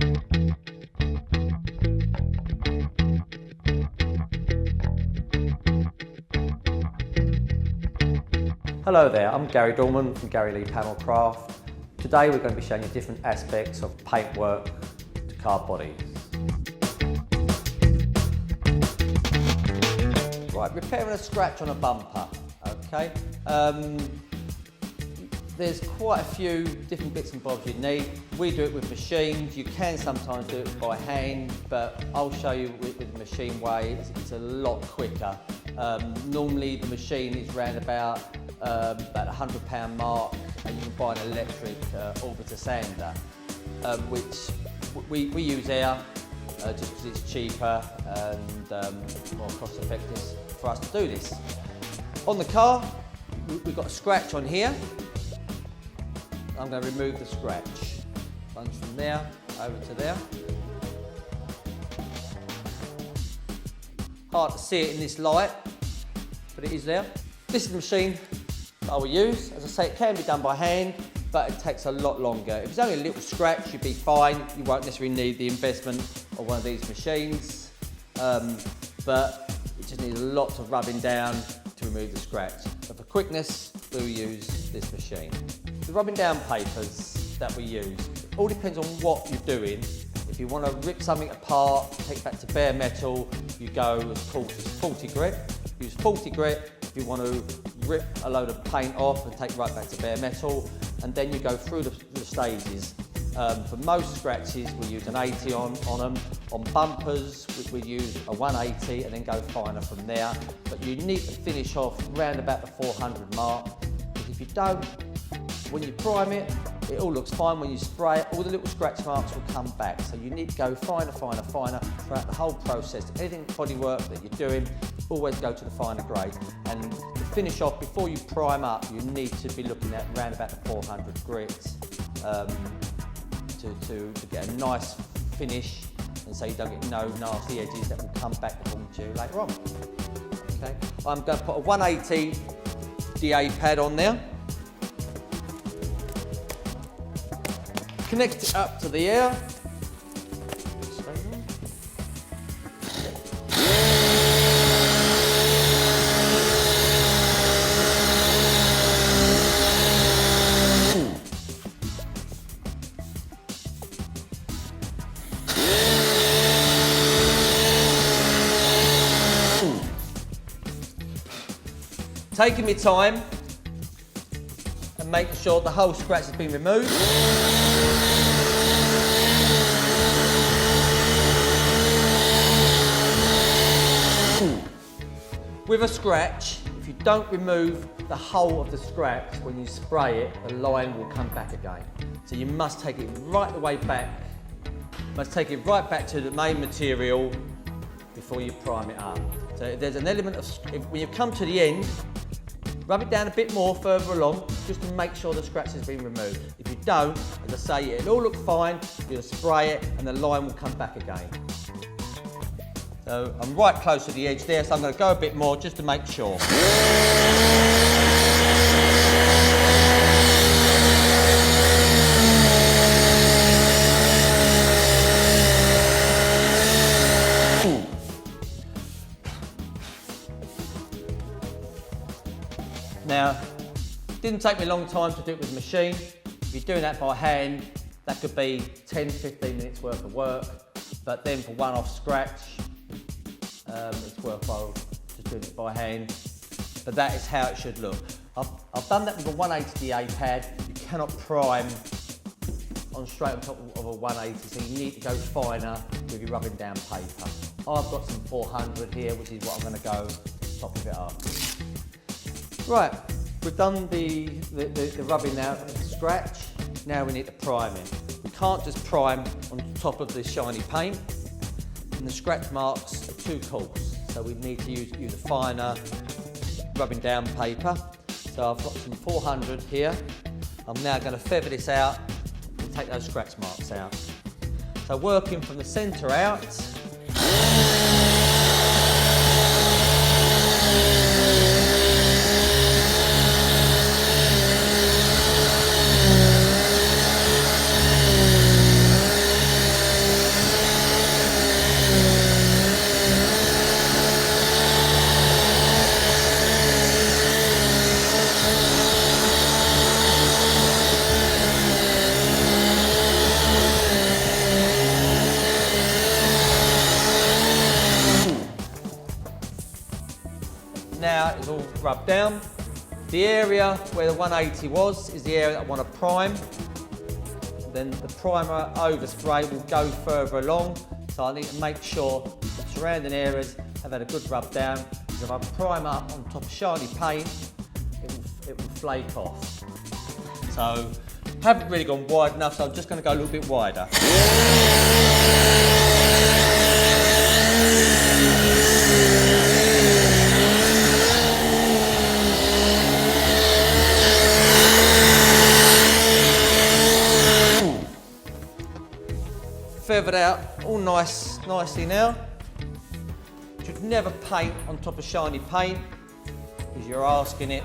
Hello there, I'm Gary Dorman from Gary Lee Panel Craft. Today we're going to be showing you different aspects of paintwork to car bodies. Right, repairing a scratch on a bumper, okay? There's quite a few different bits and bobs you need. We do it with machines. You can sometimes do it by hand, but I'll show you with the machine way. It's a lot quicker. Normally the machine is around about £100 mark, and you can buy an electric orbiter sander, which we use here just because it's cheaper and more cost effective for us to do this. On the car, we've got a scratch on here. I'm going to remove the scratch. Runs from there over to there. Hard to see it in this light, but it is there. This is the machine I will use. As I say, it can be done by hand, but it takes a lot longer. If it's only a little scratch, you'd be fine. You won't necessarily need the investment of one of these machines, but it just needs a lot of rubbing down to remove the scratch. But for quickness, we'll use this machine. The rubbing down papers that we use, it all depends on what you're doing. If you want to rip something apart, take it back to bare metal, you go as coarse as 40 grit. Use 40 grit. If you want to rip a load of paint off and take it right back to bare metal, and then you go through the stages. For most scratches, we use an 80 on them. On bumpers, we use a 180 and then go finer from there. But you need to finish off around about the 400 mark, because if you don't, when you prime it, it all looks fine. When you spray it, all the little scratch marks will come back. So you need to go finer, finer, finer throughout the whole process. Anything bodywork that you're doing, always go to the finer grade. And to finish off, before you prime up, you need to be looking at around about the 400 grit to get a nice finish, and so you don't get no nasty edges that will come back to haunt you later on. Okay, I'm going to put a 180 DA pad on there. Connect it up to the air. Taking my time and making sure the whole scratch has been removed. With a scratch, if you don't remove the whole of the scratch, when you spray it, the line will come back again. So you must take it right the way back. Must take it right back to the main material before you prime it up. So there's an element of, when you come to the end, rub it down a bit more further along, just to make sure the scratch has been removed. If you don't, as I say, it'll all look fine, you'll spray it and the line will come back again. So I'm right close to the edge there, so I'm going to go a bit more just to make sure. Now, it didn't take me a long time to do it with a machine. If you're doing that by hand, that could be 10-15 minutes worth of work. But then for one-off scratch, it's worthwhile just doing it by hand. But that is how it should look. I've done that with a 180 DA pad. You cannot prime straight on top of a 180, so you need to go finer with your rubbing down paper. I've got some 400 here, which is what I'm going to go top of it up. Right, we've done the rubbing out of the scratch. Now we need to prime it. We can't just prime on top of the shiny paint, and the scratch marks are too coarse. So we need to use a finer rubbing down paper. So I've got some 400 here. I'm now going to feather this out and take those scratch marks out. So working from the centre out. quick rub down. The area where the 180 was is the area that I want to prime. Then the primer overspray will go further along, so I need to make sure the surrounding areas have had a good rub down, because if I prime up on top of shiny paint, it will flake off. So, haven't really gone wide enough, so I'm just going to go a little bit wider. Feathered out all nicely now. You should never paint on top of shiny paint, because you're asking it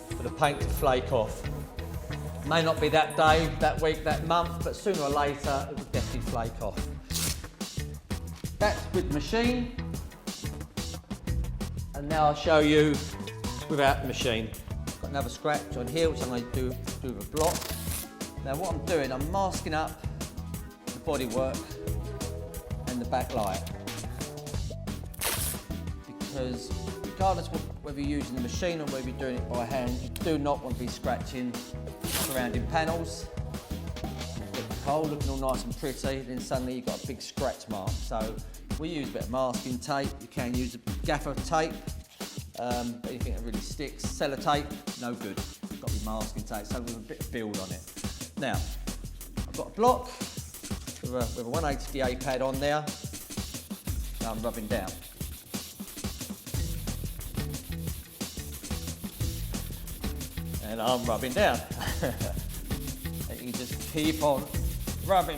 for the paint to flake off. May not be that day, that week, that month, but sooner or later it will definitely flake off. That's with the machine, and now I'll show you without the machine. I've got another scratch on here which I'm going to do with a block. Now what I'm doing, I'm masking up bodywork and the backlight, because regardless of whether you're using the machine or whether you're doing it by hand, you do not want to be scratching surrounding panels. Get the coal looking all nice and pretty, then suddenly you've got a big scratch mark. So we use a bit of masking tape. You can use a gaffer tape, but anything that really sticks, sellotape, no good. It's got to be masking tape, so with a bit of build on it. Now, I've got a block with a 180 DA pad on there, and I'm rubbing down. And I'm rubbing down. And you just keep on rubbing.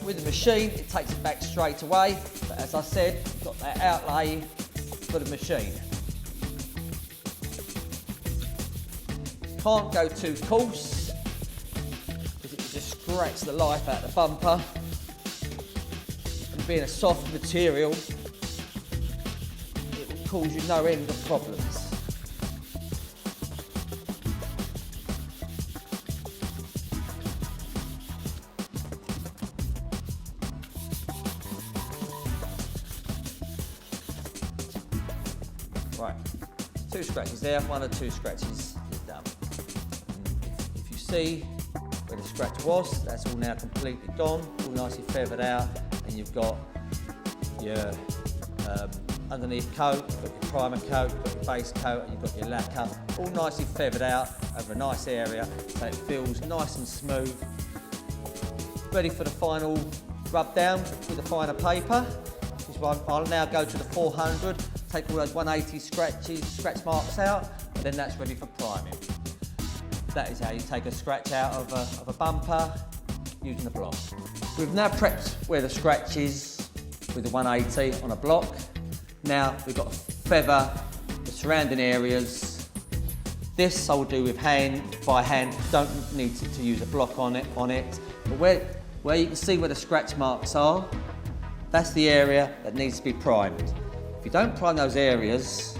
With the machine, it takes it back straight away, but as I said, you've got that outlay for the machine. Can't go too coarse, scratch the life out of the bumper, and being a soft material, it will cause you no end of problems. Right, 2 scratches there, 1 or 2 scratches is done. If you see where the scratch was, that's all now completely gone, all nicely feathered out, and you've got your underneath coat, you've got your primer coat, you've got your base coat, and you've got your lacquer, all nicely feathered out over a nice area, so it feels nice and smooth. Ready for the final rub down with the finer paper. This one, I'll now go to the 400, take all those 180 scratch marks out, and then that's ready for priming. That is how you take a scratch out of a bumper using a block. We've now prepped where the scratch is with the 180 on a block. Now we've got to feather the surrounding areas. This I will do with by hand. Don't need to use a block on it. But where you can see where the scratch marks are, that's the area that needs to be primed. If you don't prime those areas,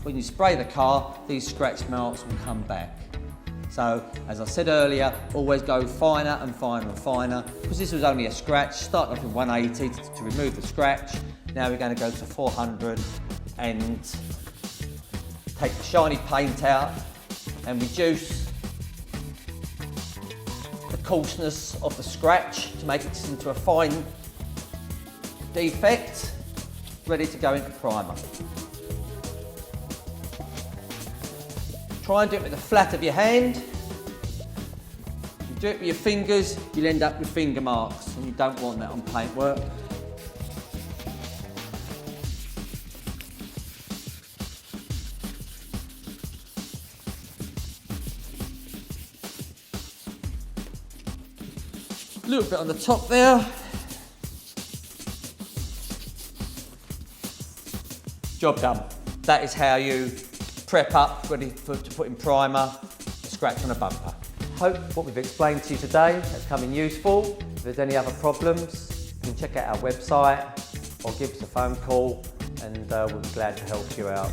when you spray the car, these scratch marks will come back. So, as I said earlier, always go finer and finer and finer, because this was only a scratch, starting off with 180 to remove the scratch. Now we're going to go to 400 and take the shiny paint out and reduce the coarseness of the scratch to make it into a fine defect, ready to go into primer. Try and do it with the flat of your hand. If you do it with your fingers, you'll end up with finger marks, and you don't want that on paintwork. A little bit on the top there. Job done. That is how you prep up, ready to put in primer, scratch on a bumper. Hope what we've explained to you today has come in useful. If there's any other problems, you can check out our website or give us a phone call, and we'll be glad to help you out.